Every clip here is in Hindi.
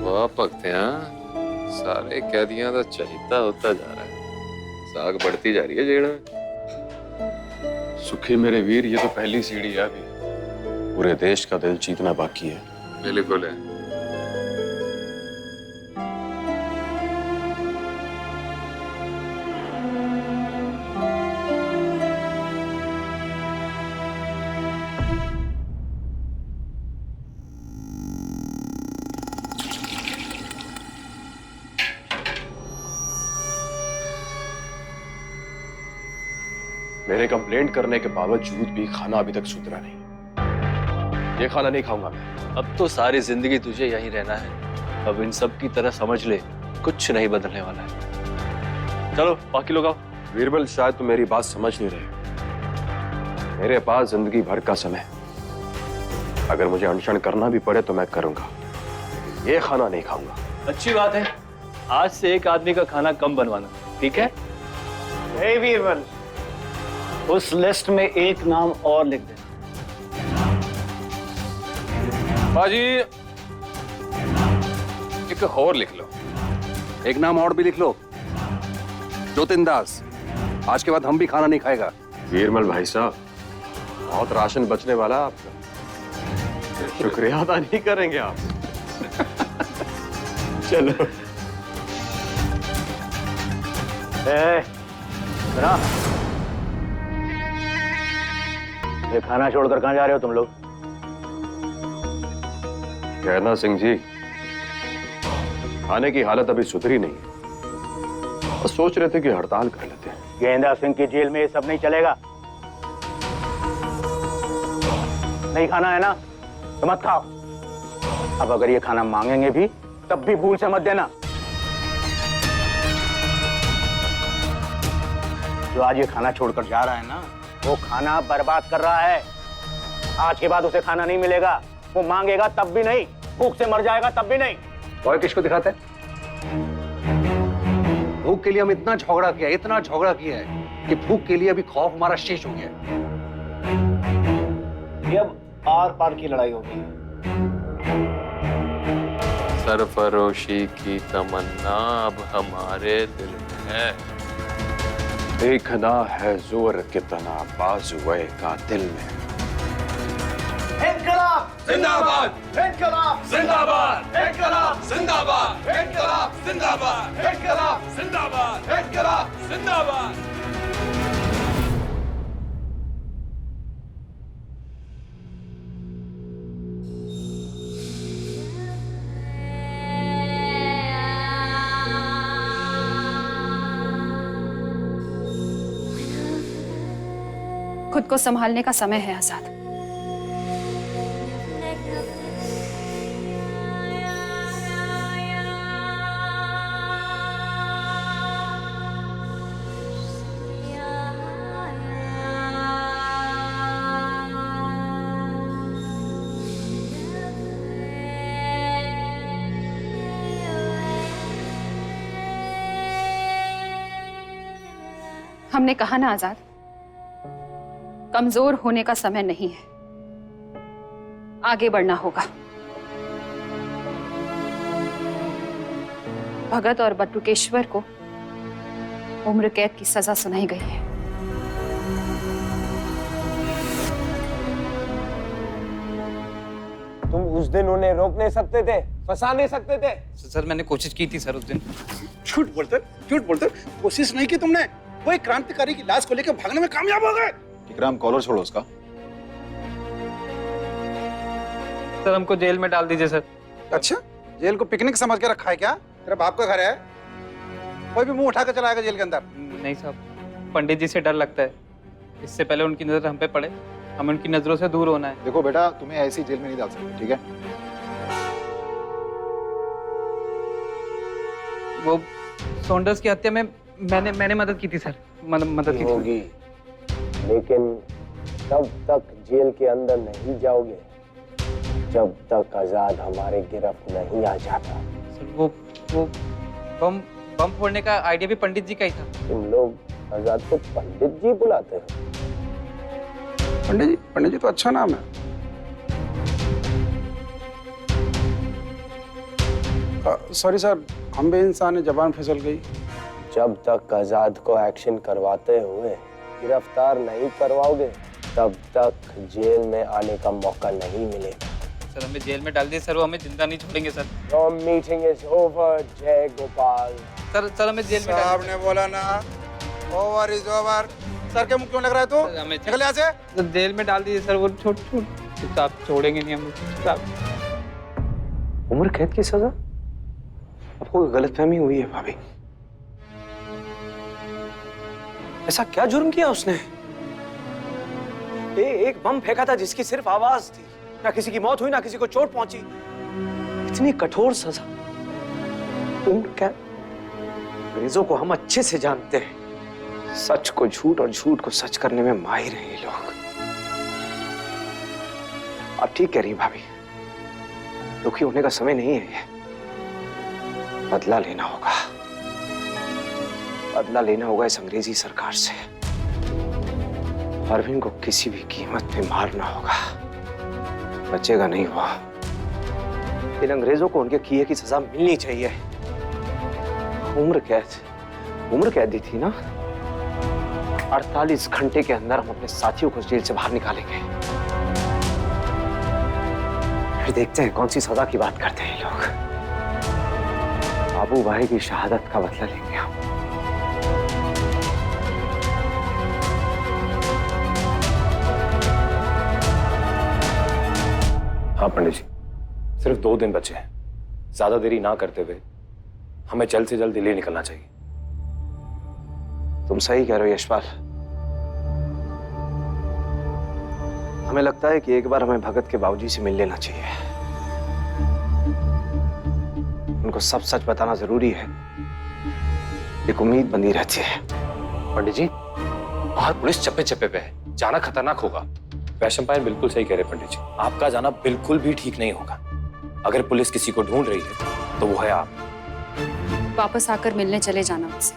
वाह भगते सारे कैदियों का चाहिदा होता जा रहा है, साग बढ़ती जा रही है जेल में। सुखी मेरे वीर, ये तो पहली सीढ़ी है, अभी पूरे देश का दिल जीतना बाकी है। बिल्कुल है। मेरे कंप्लेंट करने के बावजूद भी खाना अभी तक सुधरा नहीं। ये खाना नहीं खाऊंगा मैं। अब तो सारी जिंदगी तुझे यहीं रहना है। अब इन सब की तरह समझ ले, कुछ नहीं बदलने वाला है। चलो बाकी लोग आओ। बीरबल, शायद तुम मेरी बात समझ नहीं रहे। मेरे पास जिंदगी भर का समय है। अगर मुझे अनशन करना भी पड़े तो मैं करूंगा। ये खाना नहीं खाऊंगा। अच्छी बात है, आज से एक आदमी का खाना कम बनवाना, ठीक है? बीरबल, उस लिस्ट में एक नाम और लिख देना। बाजी एक और लिख लो। एक नाम और भी लिख लो, ज्योतिन दास। आज के बाद हम भी खाना नहीं खाएगा। वीरमल भाई साहब, बहुत राशन बचने वाला है आपका। शुक्रिया अदा नहीं करेंगे आप। चलो। सुना, ये खाना छोड़कर कहां जा रहे हो तुम लोग? कहना सिंह जी, खाने की हालत अभी सुधरी नहीं है। बस सोच रहे थे कि हड़ताल कर लेते हैं। गेंदा सिंह की जेल में ये सब नहीं चलेगा। नहीं खाना है ना तो मत खाओ। अब अगर ये खाना मांगेंगे भी तब भी भूल से मत देना। जो आज ये खाना छोड़कर जा रहा है ना, वो खाना बर्बाद कर रहा है। आज के बाद उसे खाना नहीं मिलेगा। वो मांगेगा तब भी नहीं, भूख से मर जाएगा तब भी नहीं। और किसको दिखाते हैं? भूख के लिए हम इतना झगड़ा किया है कि भूख के लिए अभी खौफ हमारा शेष हो गया है। ये अब आर पार की लड़ाई होगी। सरफरोशी की तमन्ना अब हमारे दिल में है। देखना है जोर कितना बाजुए का दिल में। इनकलाब जिंदाबाद, इनकलाब जिंदाबाद, इनकलाब जिंदाबाद, इनकलाब जिंदाबाद, इनकलाब जिंदाबाद, इनकलाब जिंदाबाद। खुद को संभालने का समय है आजाद। हमने कहा ना आजाद, कमजोर होने का समय नहीं है, आगे बढ़ना होगा। भगत और बटुकेश्वर को उम्र कैद की सजा सुनाई गई है। तुम उस दिन उन्हें रोक नहीं सकते थे, फंसा नहीं सकते थे। सर मैंने कोशिश की थी सर उस दिन। झूठ बोलते कोशिश नहीं की तुमने। वो एक क्रांतिकारी की लाश को लेकर भागने में कामयाब हो गए। विक्रम, कॉलर छोड़ो उसका। सर हमको जेल में डाल दीजिए सर। अच्छा, जेल को पिकनिक समझ के रखा है क्या? तेरा बाप का घर है, कोई भी मुंह उठा कर चला आएगा जेल के अंदर। नहीं साहब, पंडित जी से डर लगता है। इससे पहले उनकी नजर हम पे पड़े, हमें उनकी नजरों से दूर होना है। देखो बेटा, तुम्हें ऐसी जेल में नहीं डाल सकते, ठीक है? वो सॉन्डर्स की हत्या में मैंने मदद की थी सर, मदद की थी। होगी, लेकिन तब तक जेल के अंदर नहीं जाओगे जब तक आजाद हमारे गिरफ्त नहीं आ जाता। सर वो बम फोड़ने का आइडिया भी पंडित जी का ही था। तुम लोग आजाद को पंडित जी बुलाते हो? पंडित जी तो अच्छा नाम है। सॉरी सर, हम भी इंसान है, जबान फिसल गई। जब तक आजाद को एक्शन करवाते हुए गिरफ्तार नहीं करवाओगे तब तक जेल में आने का मौका नहीं मिलेगा। सर हमें जेल में डाल दिए सर, वो हमें जिंदा नहीं छोड़ेंगे sir. Your meeting is over, जय गोपाल। सर हमें जेल में डाल साहब ने बोला ना, ओवर इज ओवर। सर के मुंह क्यों लग रहा है तू? सर, हमें निकल यहाँ से। तो जेल में डाल दीजिए सर, वो छोड़ आप छोड़ेंगे नहीं हम साहब। उम्र कैद की सजा? आपको गलतफहमी हुई है भाभी। ऐसा क्या जुर्म किया उसने? एक बम फेंका था जिसकी सिर्फ आवाज थी, ना किसी की मौत हुई ना किसी को चोट पहुंची। इतनी कठोर सजा। उम्र कैद। अंग्रेजों को हम अच्छे से जानते हैं, सच को झूठ और झूठ को सच करने में माहिर हैं ये लोग। आप ठीक कह रही हैं भाभी, दुखी होने का समय नहीं है ये। बदला लेना होगा, बदला लेना होगा इस अंग्रेजी सरकार से। अरविंद को किसी भी कीमत पे मारना होगा, बचेगा नहीं वो। इन अंग्रेजों को उनके किए की सजा मिलनी चाहिए। उम्र कैद दी थी ना, 48 घंटे के अंदर हम अपने साथियों को जेल से बाहर निकालेंगे। फिर देखते हैं कौन सी सजा की बात करते हैं ये लोग। बाबू भाई की शहादत का बदला लेंगे हम। हाँ पंडित जी, सिर्फ 2 दिन बचे हैं। ज्यादा देरी ना करते हुए हमें जल्द से जल्द दिल्ली निकलना चाहिए। तुम सही कह रहे हो यशपाल। हमें लगता है कि एक बार हमें भगत के बाबूजी से मिल लेना चाहिए। उनको सब सच बताना जरूरी है, एक उम्मीद बनी रहती है। पंडित जी, बाहर पुलिस चप्पे चप्पे पे है, जाना खतरनाक होगा। वैशंपायन बिल्कुल सही कह रहे पंडित जी, आपका जाना बिल्कुल भी ठीक नहीं होगा। अगर पुलिस किसी को ढूंढ रही है तो वो है आप। वापस आकर मिलने चले जाना उनसे।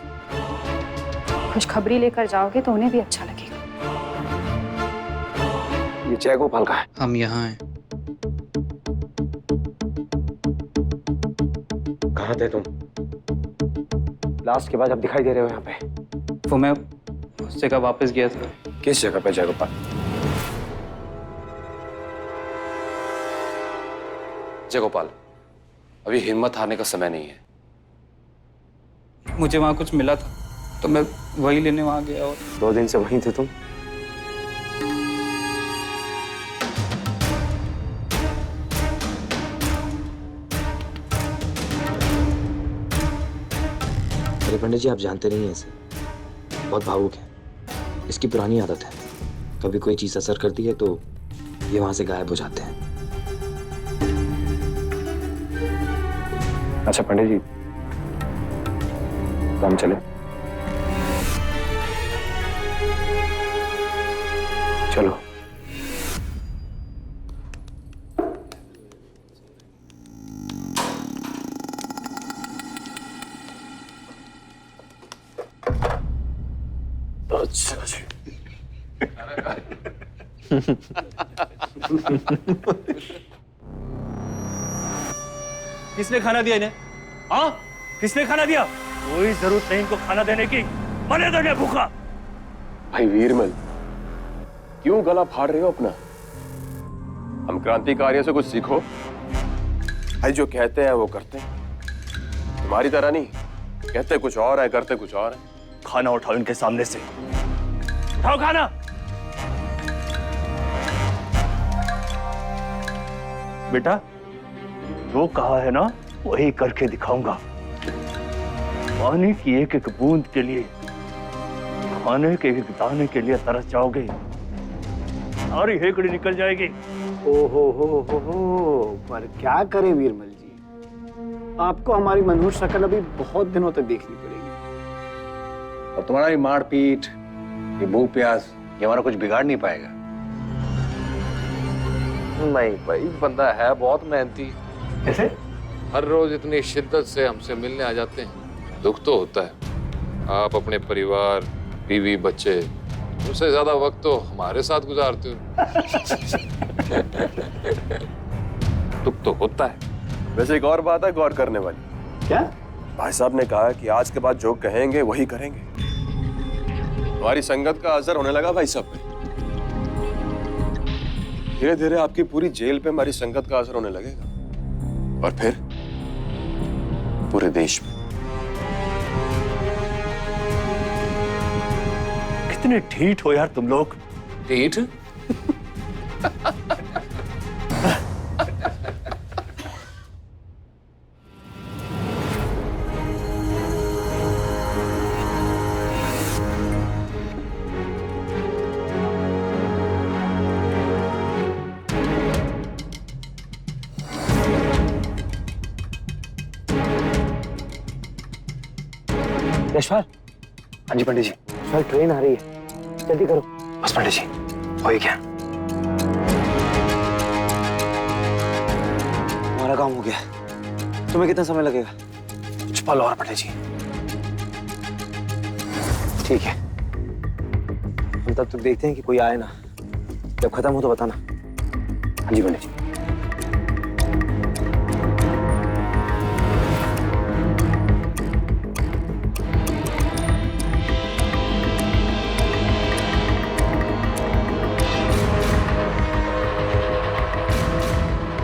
खुशखबरी लेकर जाओगे तो उन्हें भी अच्छा लगेगा। ये जय गोपाल का है। हम यहाँ हैं। कहाँ थे तुम? लास्ट के बाद अब दिखाई दे रहे हो यहाँ पे। वो मैं उस जगह वापस गया था। किस जगह पे जय गोपाल? जय गोपाल, अभी हिम्मत हारने का समय नहीं है। मुझे वहाँ कुछ मिला था तो मैं वही लेने वहाँ गया। और 2 दिन से वहीं थे तुम? अरे पंडित जी, आप जानते नहीं हैं इसे, बहुत भावुक है। इसकी पुरानी आदत है, कभी कोई चीज असर करती है तो ये वहां से गायब हो जाते हैं। अच्छा पंडित जी, तो हम चले? चलो। अच्छा जी। किसने खाना दिया इन्हें? हाँ, किसने खाना दिया? कोई जरूरत नहीं इनको खाना देने की, मरे देने भूखा। भाई वीरमल, क्यों गला फाड़ रहे हो अपना? हम क्रांतिकारियों से कुछ सीखो। भाई जो कहते हैं वो करते हैं, तुम्हारी तरह नहीं। कहते कुछ और है, करते कुछ और है। खाना उठाओ इनके सामने से, उठाओ खाना। बेटा, जो कहा है ना वही करके दिखाऊंगा। पानी की एक एक बूंद के लिए, खाने के एक दाने के लिए तरस जाओगे, सारी हेकड़ी निकल जाएगी। हो, पर क्या करें वीरमल जी, आपको हमारी मनहूस शक्ल अभी बहुत दिनों तक देखनी पड़ेगी। और तुम्हारा ये मारपीट, ये भूख प्यास, ये हमारा कुछ बिगाड़ नहीं पाएगा। नहीं भाई, बंदा है बहुत मेहनती। कैसे? हर रोज इतनी शिद्दत से हमसे मिलने आ जाते हैं, दुख तो होता है। आप अपने परिवार, बीवी, बच्चे, उससे ज्यादा वक्त तो हमारे साथ गुजारते हो। दुख तो होता है। वैसे एक और बात है गौर करने वाली, क्या? भाई साहब ने कहा कि आज के बाद जो कहेंगे वही करेंगे। हमारी संगत का असर होने लगा भाई साहब पे। धीरे धीरे आपकी पूरी जेल पे हमारी संगत का असर होने लगेगा, और फिर पूरे देश में। कितने ढीठ हो यार तुम लोग। ढीठ? यशपाल। हाँ जी पंडित जी। यशपाल ट्रेन आ रही है, जल्दी करो। बस पंडित जी, हो ही गया। हमारा काम हो गया। तुम्हें कितना समय लगेगा? कुछ पल और पंडित जी। ठीक है, हम तब तक देखते हैं कि कोई आए ना। जब खत्म हो तो बताना। हाँ जी पंडित जी।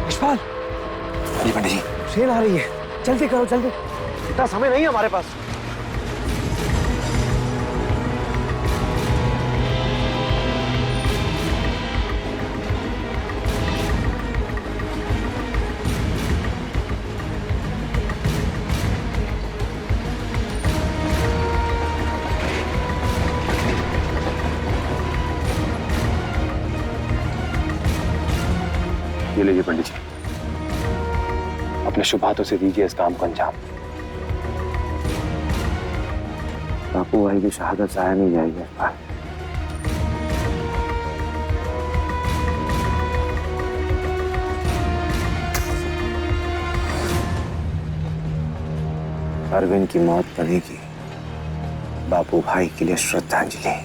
यशपाल। जी पंडित जी। ट्रेन आ रही है, जल्दी करो जल्दी, इतना समय नहीं है हमारे पास। ये लीजिए पंडित जी, अपने शुभ हाथों से दीजिए इस काम को अंजाम। बापू भाई की शहादत जाया नहीं जाएगी। अरविंद की मौत बनेगी बापू भाई के लिए श्रद्धांजलि।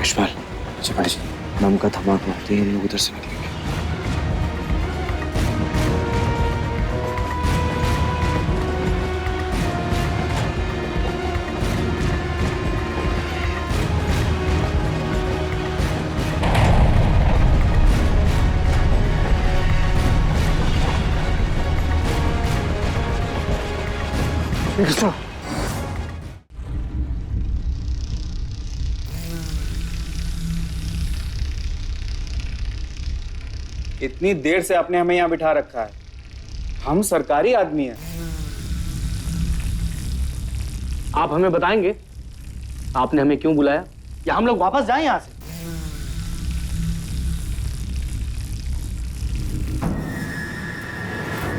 यशपाल। जी पंडित जी। बम का धमाका होते ही लोग उधर से निकलेंगे। इतनी देर से आपने हमें यहाँ बिठा रखा है, हम सरकारी आदमी हैं। आप हमें बताएंगे आपने हमें क्यों बुलाया, या हम लोग वापस जाएं यहाँ से?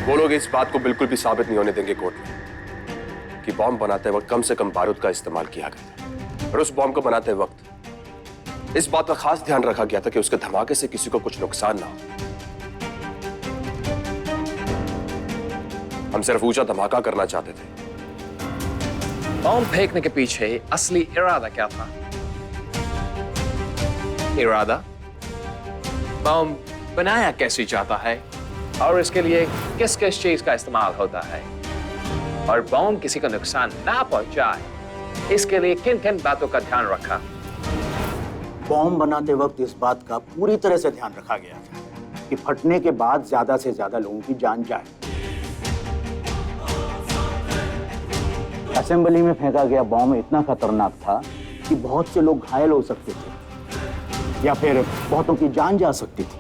वो लोग इस बात को बिल्कुल भी साबित नहीं होने देंगे कोर्ट में कि बॉम्ब बनाते वक्त कम से कम बारूद का इस्तेमाल किया गया, और उस बॉम्ब को बनाते वक्त इस बात का खास ध्यान रखा गया था कि उसके धमाके से किसी को कुछ नुकसान ना हो। हम सिर्फ ऊंचा धमाका करना चाहते थे। बॉम्ब फेंकने के पीछे असली इरादा क्या था? इरादा बॉम्ब बनाया कैसे जाता है और इसके लिए किस किस चीज का इस्तेमाल होता है, और बॉम्ब किसी को नुकसान ना पहुंचाए इसके लिए किन किन बातों का ध्यान रखा? बॉम्ब बनाते वक्त इस बात का पूरी तरह से ध्यान रखा गया था कि फटने के बाद ज्यादा से ज्यादा लोगों की जान जाए। असेंबली में फेंका गया बॉम्ब इतना खतरनाक था कि बहुत से लोग घायल हो सकते थे या फिर बहुतों की जान जा सकती थी।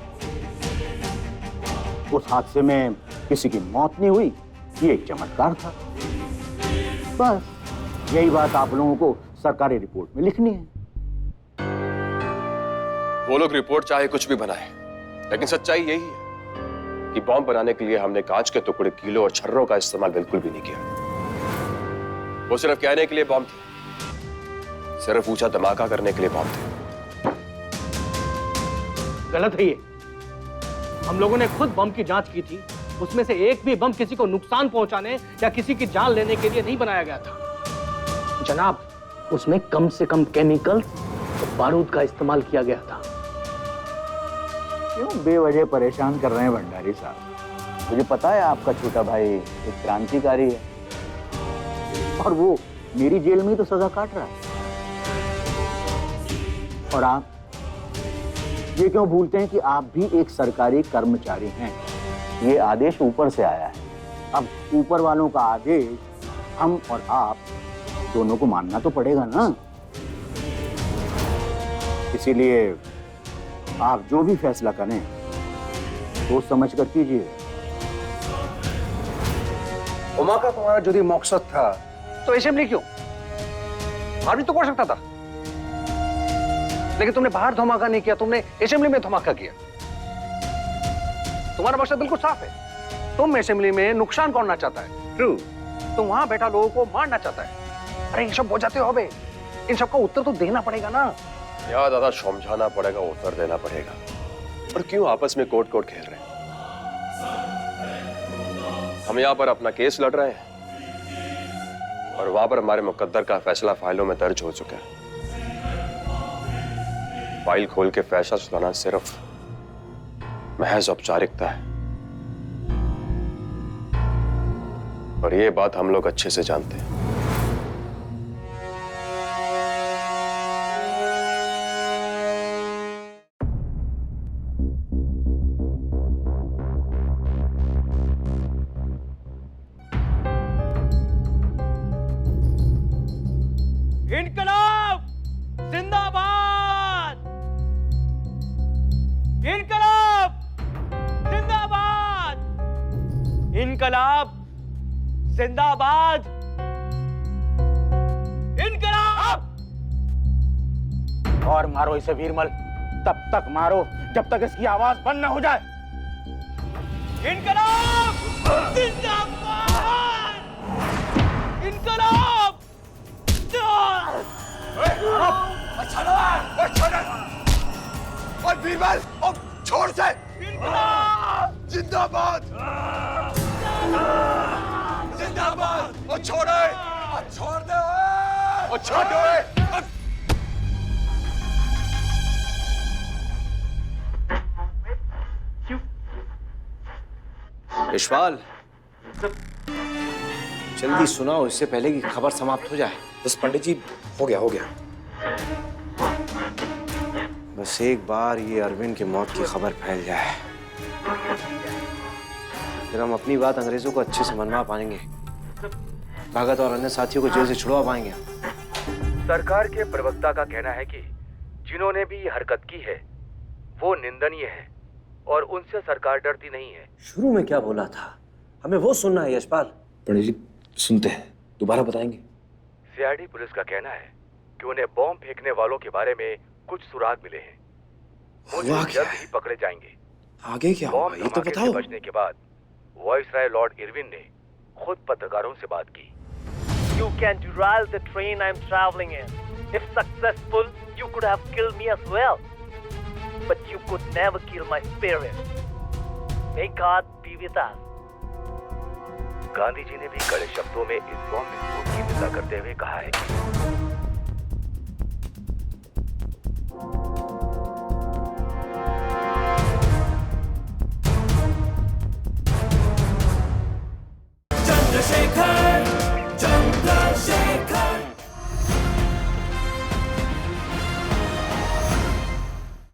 उस हादसे में किसी की मौत नहीं हुई, ये एक चमत्कार था। बस यही बात आप लोगों को सरकारी रिपोर्ट में लिखनी है। वो लोग रिपोर्ट चाहे कुछ भी बनाए, लेकिन सच्चाई यही है कि बॉम्ब बनाने के लिए हमने कांच के टुकड़े, कीलों और छर्रों का इस्तेमाल बिल्कुल भी नहीं किया। वो सिर्फ कहने के लिए बॉम्ब थे, सिर्फ ऊंचा धमाका करने के लिए बॉम्ब थे। गलत है ये। हम लोगों ने खुद बम की जांच की थी उसमें से एक भी बम किसी को नुकसान पहुंचाने या किसी की जान लेने के लिए नहीं बनाया गया था। जनाब, उसमें कम से कम केमिकल और बारूद का इस्तेमाल किया गया था। क्यों बेवजह परेशान कर रहे हैं भंडारी साहब? मुझे पता है आपका छोटा भाई एक क्रांतिकारी है और वो मेरी जेल में ही तो सजा काट रहा है। और आप ये क्यों भूलते हैं कि आप भी एक सरकारी कर्मचारी हैं? ये आदेश ऊपर से आया है। अब ऊपर वालों का आदेश हम और आप दोनों को मानना तो पड़ेगा ना। इसीलिए आप जो भी फैसला करें सोच समझ कर कीजिए। उमा का तुम्हारा जो भी मकसद था तो असेंबली क्यों? बाहर भी तो कर सकता था, लेकिन तुमने बाहर धमाका नहीं किया, तुमने असेंबली में धमाका किया। तुम्हारा मकसद बिल्कुल साफ है। तुम असेंबली में नुकसान करना चाहता है, ट्रू। तुम वहां बैठा लोगों को मारना चाहता है। अरे ये सब हो जाते हो बे, इन सबका उत्तर तो देना पड़ेगा ना। यार दादा, समझाना पड़ेगा, उत्तर देना पड़ेगा। और क्यों आपस में कोर्ट खेल रहे हैं? हम यहाँ पर अपना केस लड़ रहे हैं और वहां पर हमारे मुकद्दर का फैसला फाइलों में दर्ज हो चुका है। फाइल खोल के फैसला सुनाना सिर्फ महज औपचारिकता है और ये बात हम लोग अच्छे से जानते हैं। इनकलाब जिंदाबाद! इनकलाब जिंदाबाद! इनकलाब जिंदाबाद! इनकलाब! और मारो इसे वीरमल, तब तक मारो जब तक इसकी आवाज बंद न हो जाए। इनकलाब जिंदाबाद! इनकलाब! और बीरबल, छोड़ से! जिंदाबाद! जिंदाबाद! और छोड़े! छोड़ दे! और छोड़ दे! यशपाल, जल्दी सुनाओ इससे पहले कि खबर समाप्त हो जाए। बस पंडित जी, हो गया। बस एक बार ये अरविंद की मौत की खबर फैल जाए, फिर हम अपनी बात अंग्रेजों को अच्छे से मनवा पाएंगे। भगत और अन्य साथियों को जेल से छुड़वा पाएंगे। सरकार के प्रवक्ता का कहना है कि जिन्होंने भी ये हरकत की है वो निंदनीय है और उनसे सरकार डरती नहीं है। शुरू में क्या बोला था, हमें वो सुनना है यशपाल। पंडित जी सुनते हैं, दोबारा बताएंगे। सीआईडी पुलिस का कहना है कि उन्हें बॉम्ब फेंकने वालों के बारे में कुछ सुराग मिले हैं। वो जल्द ही पकड़े जाएंगे। आगे क्या होगा ये तो बताओ। बचने के बाद वाइसराय लॉर्ड इरविन ने खुद पत्रकारों से बात की। You can derail the train I'm traveling in. If successful, you could have killed me as well. But you could never kill my spirit. May God be with us. Gandhi ji ने भी कड़े शब्दों में इस बॉम्ब विस्फोट की निंदा करते हुए कहा है कि